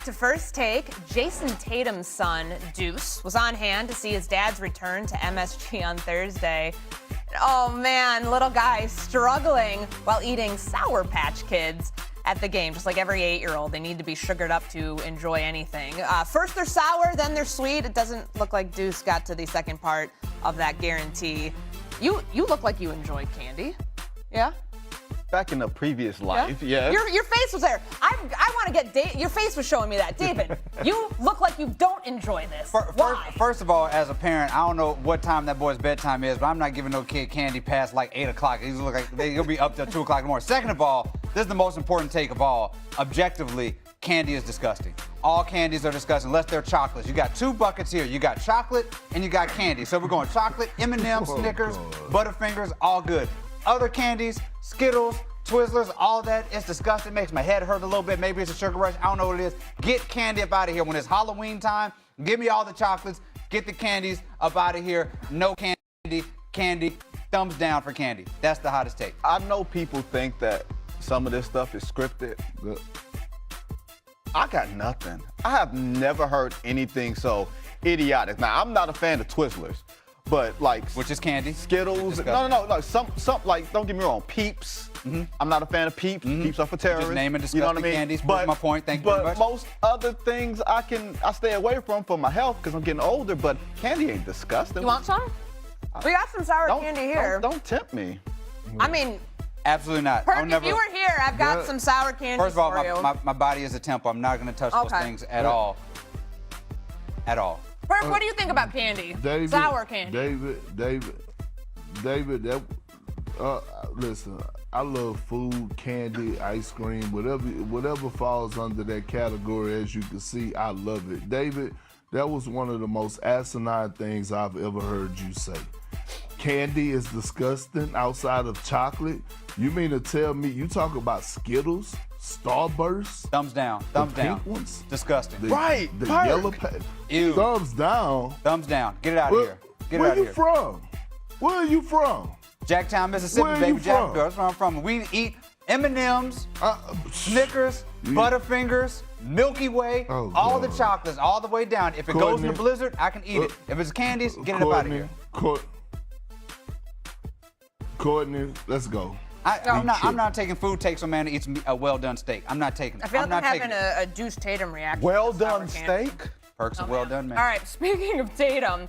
To First Take, Jason Tatum's son, Deuce, was on hand to see his dad's return to MSG on Thursday. Oh man, little guy struggling while eating Sour Patch Kids at the game. Just like every 8-year-old, they need to be sugared up to enjoy anything. First they're sour, then they're sweet. It doesn't look like Deuce got to the second part of that guarantee. You look like you enjoyed candy. Yeah? Back in a previous life, yeah. Your face was there. I want to get your face was showing me that. David, you look like you don't enjoy this. Why? First of all, as a parent, I don't know what time that boy's bedtime is, but I'm not giving no kid candy past like 8 o'clock. He'll be up till 2 o'clock in the morning. Second of all, this is the most important take of all. Objectively, candy is disgusting. All candies are disgusting, unless they're chocolates. You got 2 buckets here. You got chocolate and you got candy. So we're going chocolate, M&M's, Snickers, Butterfingers, all good. Other candies, Skittles, Twizzlers, all that, it's disgusting. Makes my head hurt a little bit. Maybe it's a sugar rush. I don't know what it is. Get candy up out of here. When it's Halloween time, give me all the chocolates. Get the candies up out of here. No candy. Thumbs down for candy. That's the hottest take. I know people think that some of this stuff is scripted. I got nothing. I have never heard anything so idiotic. Now, I'm not a fan of Twizzlers. But like, which is candy? Skittles. No. Some like, don't get me wrong, Peeps. I'm not a fan of Peeps. Peeps are for terrorists. Just naming disgusting you know what I mean? candies. But my point. Thank you very much. But most other things I stay away from for my health because I'm getting older. But candy ain't disgusting. You want some? We got some sour candy here. Don't tempt me. I mean, absolutely not. Perk, if you were here, I've got some sour candy for you. First of all, my body is a temple. I'm not going to touch those things at all. At all. Perk, what do you think about candy? David, sour candy. David, listen, I love food, candy, ice cream, whatever falls under that category. As you can see, I love it. David, that was one of the most asinine things I've ever heard you say. Candy is disgusting outside of chocolate. You mean to tell me you talk about Skittles? Starburst? Thumbs down. Thumbs down. Pink ones? Disgusting. Right. The yellow Ew. Thumbs down. Thumbs down. Get it out of here. Get it out of here. Where you from? Where are you from? Jacktown, Mississippi, Where are baby. you from? That's where I'm from. We eat M&M's, Snickers, Butterfingers, Milky Way, all the chocolates, all the way down. If it goes in the blizzard, I can eat it. If it's candies, get it up out of here. Courtney, let's go. I'm not taking food takes a man that eats a well-done steak. I'm not taking it. I feel like I'm having a Deuce Tatum reaction. Well-done steak? Perk's a well-done man. All right, speaking of Tatum,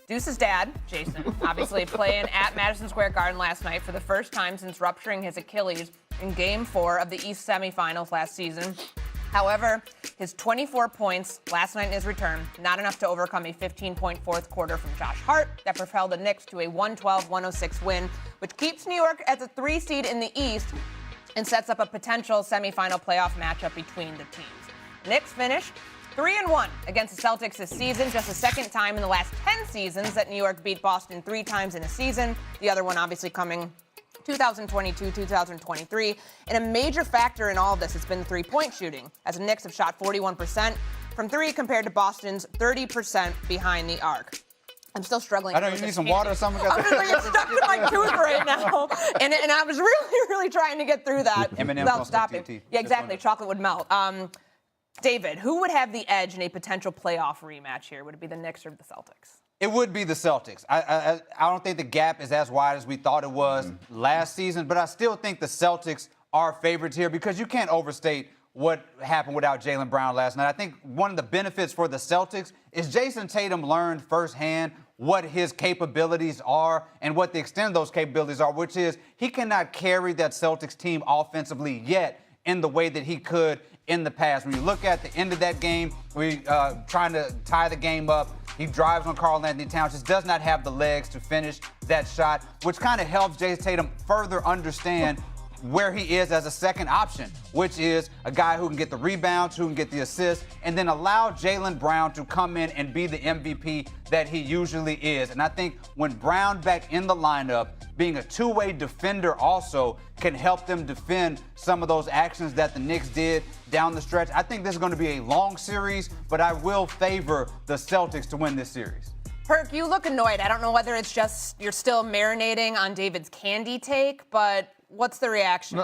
Deuce's dad, Jason, obviously playing at Madison Square Garden last night for the first time since rupturing his Achilles in Game 4 of the East semifinals last season. However, his 24 points last night in his return, not enough to overcome a 15-point fourth quarter from Josh Hart that propelled the Knicks to a 112-106 win, which keeps New York as a 3 seed in the East and sets up a potential semifinal playoff matchup between the teams. Knicks finished 3-1 against the Celtics this season, just the second time in the last 10 seasons that New York beat Boston 3 times in a season. The other one obviously coming 2022, 2023. And a major factor in all of this has been the three-point shooting, as the Knicks have shot 41% from 3 compared to Boston's 30% behind the arc. I'm still struggling. I know you need some water or something. I'm just like, it's stuck in my tooth right now. And I was really trying to get through that without stopping. Yeah, exactly. Chocolate would melt. David, who would have the edge in a potential playoff rematch here? Would it be the Knicks or the Celtics? It would be the Celtics. I don't think the gap is as wide as we thought it was last season, but I still think the Celtics are favorites here because you can't overstate what happened without Jaylen Brown last night. I think one of the benefits for the Celtics is Jason Tatum learned firsthand what his capabilities are and what the extent of those capabilities are, which is he cannot carry that Celtics team offensively yet in the way that he could in the past. When you look at the end of that game, we trying to tie the game up, he drives on Karl Anthony Towns, just does not have the legs to finish that shot, which kind of helps Jason Tatum further understand where he is as a second option, which is a guy who can get the rebounds, who can get the assists, and then allow Jaylen Brown to come in and be the MVP that he usually is. And I think when Brown back in the lineup, being a two-way defender also can help them defend some of those actions that the Knicks did down the stretch. I think this is going to be a long series, but I will favor the Celtics to win this series. Perk, you look annoyed. I don't know whether it's just you're still marinating on David's candy take, but what's the reaction?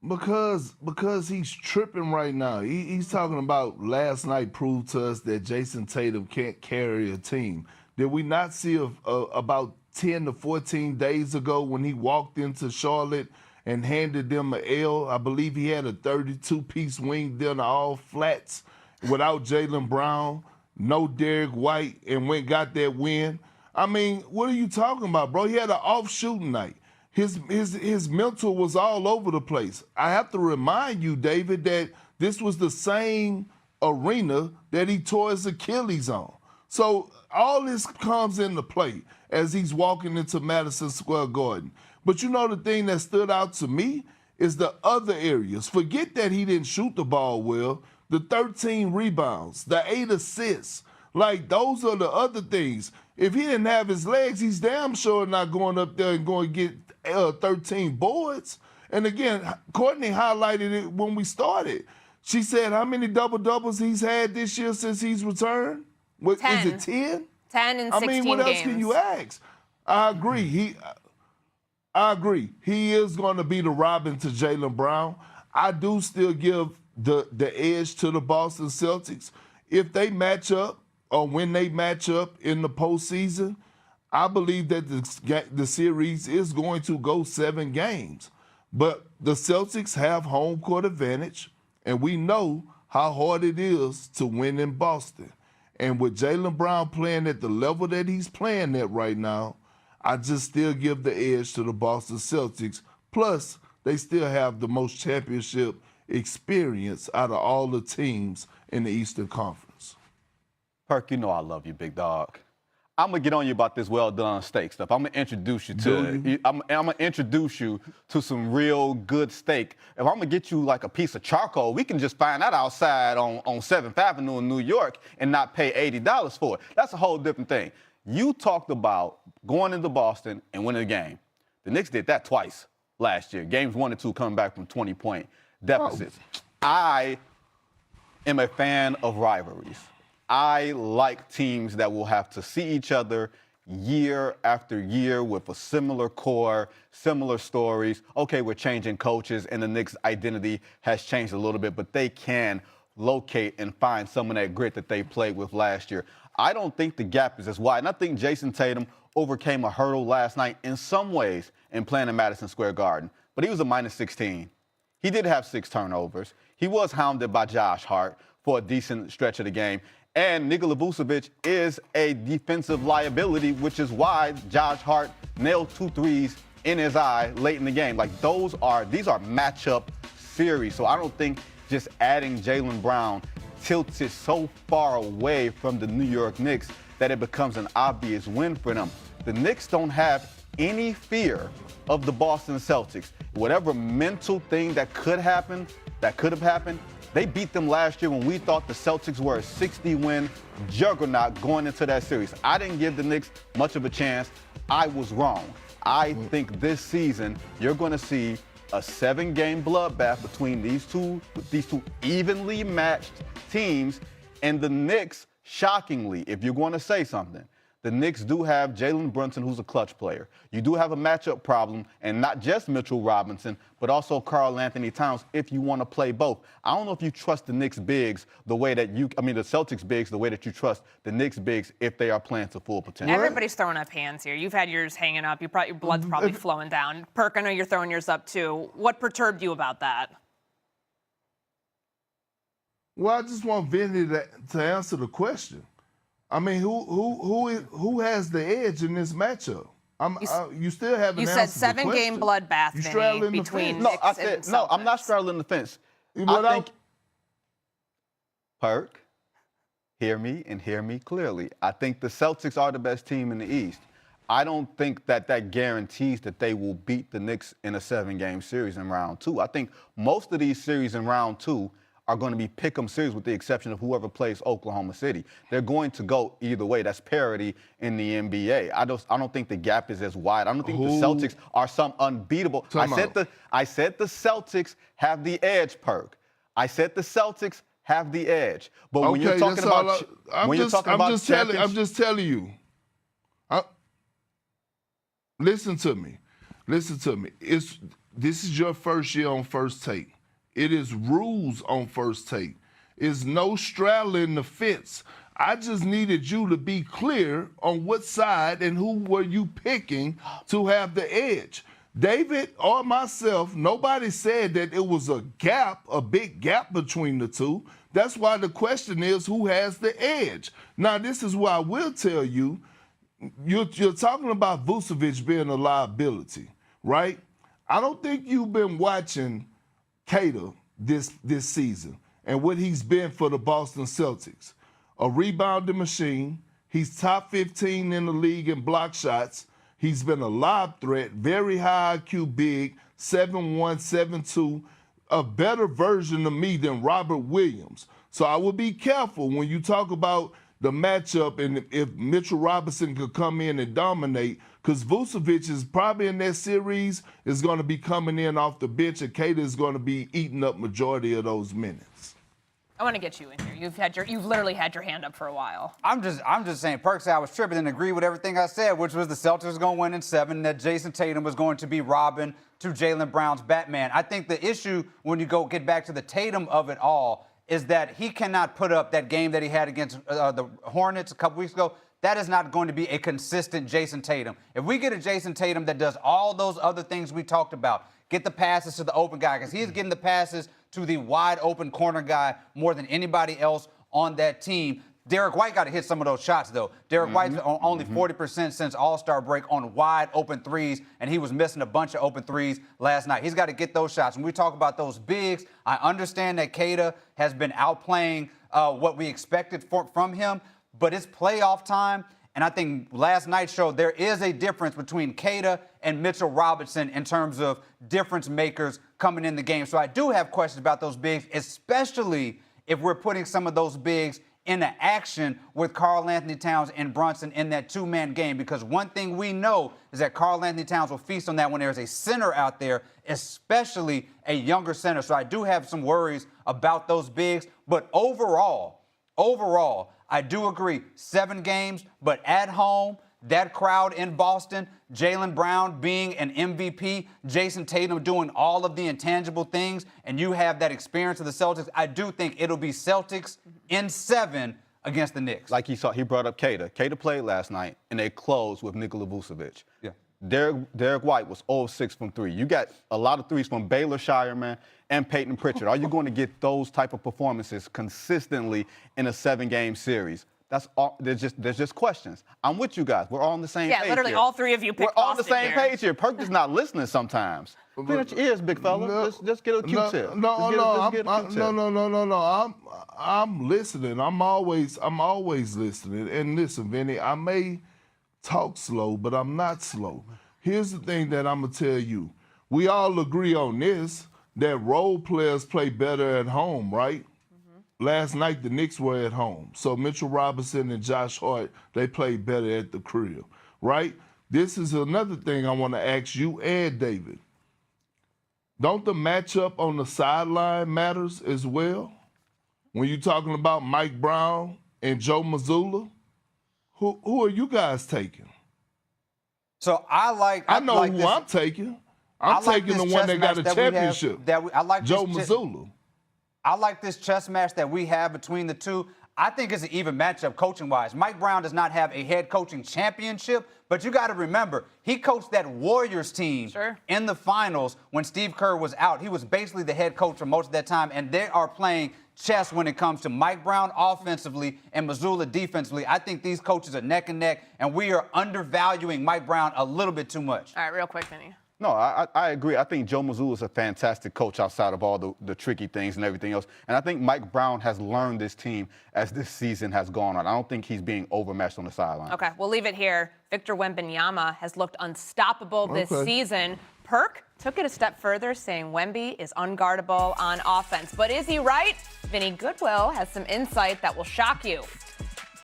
Because he's tripping right now. He's talking about last night proved to us that Jason Tatum can't carry a team. Did we not see about 10 to 14 days ago when he walked into Charlotte and handed them an L? I believe he had a 32-piece wing dinner, all flats, without Jaylen Brown, no Derek White, and got that win. I mean, what are you talking about, bro? He had an off shooting night. His mental was all over the place. I have to remind you, David, that this was the same arena that he tore his Achilles on. So all this comes into play as he's walking into Madison Square Garden. But you know the thing that stood out to me is the other areas. Forget that he didn't shoot the ball well. The 13 rebounds, the 8 assists. Like, those are the other things. If he didn't have his legs, he's damn sure not going up there and going to get 13 boards. And again, Courtney highlighted it when we started. She said how many double-doubles he's had this year since he's returned? 10. Is it 10? 10 in 16 games. I mean, what else can you ask? I agree. I agree. He is going to be the Robin to Jaylen Brown. I do still give the edge to the Boston Celtics. If they match up or when they match up in the postseason, I believe that the series is going to go 7 games. But the Celtics have home court advantage, and we know how hard it is to win in Boston. And with Jaylen Brown playing at the level that he's playing at right now, I just still give the edge to the Boston Celtics. Plus, they still have the most championship experience out of all the teams in the Eastern Conference. Perk, you know I love you, big dog. I'm gonna get on you about this well-done steak stuff. I'm gonna introduce you to. I'm gonna introduce you to some real good steak. If I'm gonna get you like a piece of charcoal, we can just find that outside on 7th Avenue in New York and not pay $80 for it. That's a whole different thing. You talked about going into Boston and winning the game. The Knicks did that twice last year. Games 1 and 2 coming back from 20-point deficits. Oh. I am a fan of rivalries. I like teams that will have to see each other year after year with a similar core, similar stories. Okay, we're changing coaches, and the Knicks' identity has changed a little bit, but they can locate and find some of that grit that they played with last year. I don't think the gap is as wide, and I think Jason Tatum overcame a hurdle last night in some ways in playing in Madison Square Garden, but he was a minus 16. He did have 6 turnovers. He was hounded by Josh Hart for a decent stretch of the game. And Nikola Vucevic is a defensive liability, which is why Josh Hart nailed 2 threes in his eye late in the game. Like, these are matchup series. So I don't think just adding Jaylen Brown tilts it so far away from the New York Knicks that it becomes an obvious win for them. The Knicks don't have any fear of the Boston Celtics. Whatever mental thing that could have happened, they beat them last year when we thought the Celtics were a 60-win juggernaut going into that series. I didn't give the Knicks much of a chance. I was wrong. I think this season you're going to see a 7-game bloodbath between these two evenly matched teams. And the Knicks, shockingly, if you're going to say something, the Knicks do have Jalen Brunson, who's a clutch player. You do have a matchup problem, and not just Mitchell Robinson, but also Karl Anthony Towns if you want to play both. I don't know if you trust the Knicks bigs the Celtics bigs the way that you trust the Knicks bigs if they are playing to full potential. Everybody's throwing up hands here. You've had yours hanging up. Your blood's probably flowing down. Perk, I know you're throwing yours up too. What perturbed you about that? Well, I just want Vinny to answer the question. I mean, who has the edge in this matchup? You still haven't answered the question. You said 7-game bloodbath, Vinny, between Knicks and Celtics. No, I'm not straddling the fence. I think, Perk, hear me and hear me clearly. I think the Celtics are the best team in the East. I don't think that guarantees that they will beat the Knicks in a 7-game series in round 2. I think most of these series in round 2 are going to be pick-em series with the exception of whoever plays Oklahoma City. They're going to go either way. That's parity in the NBA. I don't think the gap is as wide. I don't think the Celtics are some unbeatable. I said the Celtics have the edge, Perk. I said the Celtics have the edge. But when you're talking about I'm just telling you. Listen to me. this is your first year on First Take. It is rules on First Take. It's no straddling the fence. I just needed you to be clear on what side and who were you picking to have the edge. David or myself, nobody said that it was a big gap between the two. That's why the question is who has the edge. Now, this is what I will tell you. You're talking about Vucevic being a liability, right? I don't think you've been watching Cater this season and what he's been for the Boston Celtics. A rebounding machine. He's top 15 in the league in block shots. He's been a lob threat, very high IQ big, 7'1", 7'2", a better version of me than Robert Williams. So I would be careful when you talk about the matchup and if Mitchell Robinson could come in and dominate, because Vucevic is probably in that series is going to be coming in off the bench and Cater is going to be eating up majority of those minutes. I want to get you in here. You've literally had your hand up for a while. I'm just saying, Perk said I was tripping and agree with everything I said, which was the Celtics was going to win in 7, that Jason Tatum was going to be Robin to Jaylen Brown's Batman. I think the issue when you get back to the Tatum of it all is that he cannot put up that game that he had against the Hornets a couple weeks ago. That is not going to be a consistent Jason Tatum. If we get a Jason Tatum that does all those other things we talked about, get the passes to the open guy, because he's getting the passes to the wide open corner guy more than anybody else on that team. Derek White got to hit some of those shots, though. Derek White's on only 40% since All-Star break on wide open threes, and he was missing a bunch of open threes last night. He's got to get those shots. When we talk about those bigs, I understand that Cater has been outplaying what we expected from him, but it's playoff time. And I think last night showed there is a difference between Cater and Mitchell Robinson in terms of difference makers coming in the game. So I do have questions about those bigs, especially if we're putting some of those bigs into action with Karl Anthony Towns and Brunson in that two-man game. Because one thing we know is that Karl Anthony Towns will feast on that when there's a center out there, especially a younger center. So I do have some worries about those bigs. But overall, I do agree, 7 games, but at home, that crowd in Boston, Jaylen Brown being an MVP, Jason Tatum doing all of the intangible things, and you have that experience of the Celtics, I do think it'll be Celtics in 7 against the Knicks. Like he brought up Cater. Cater played last night, and they closed with Nikola Vucevic. Yeah. Derek White was 0-6 from 3. You got a lot of threes from Baylor Shireman and Peyton Pritchard. Are you going to get those type of performances consistently in a 7-game series? That's all. There's just questions. I'm with you guys. We're all on the same page. Yeah, literally here. all 3 of you picked We're all on the Boston same here. page here. Perk is not listening sometimes. Clean out your ears, big fella. Just get a Q-tip. No. I'm listening. I'm always listening. And listen, Vinny, I may talk slow, but I'm not slow. Here's the thing that I'm gonna tell you. We all agree on this, that role players play better at home, right? Last night, the Knicks were at home. So Mitchell Robinson and Josh Hart, they played better at the crib, right? This is another thing I want to ask you and David. Don't the matchup on the sideline matters as well? When you're talking about Mike Brown and Joe Mazzulla, who are you guys taking? So I know who I'm taking. I'm taking the one that got a championship, Joe Mazzulla. I like this chess match that we have between the two. I think it's an even matchup coaching-wise. Mike Brown does not have a head coaching championship, but you got to remember, he coached that Warriors team in the finals when Steve Kerr was out. He was basically the head coach for most of that time, and they are playing chess when it comes to Mike Brown offensively and Mazzulla defensively. I think these coaches are neck and neck, and we are undervaluing Mike Brown a little bit too much. All right, real quick, Vinny. No, I agree. I think Joe Mazzulla is a fantastic coach outside of all the tricky things and everything else. And I think Mike Brown has learned this team as this season has gone on. I don't think he's being overmatched on the sideline. Okay, we'll leave it here. Victor Wembanyama has looked unstoppable this season. Perk took it a step further, saying Wemby is unguardable on offense. But is he right? Vinny Goodwill has some insight that will shock you.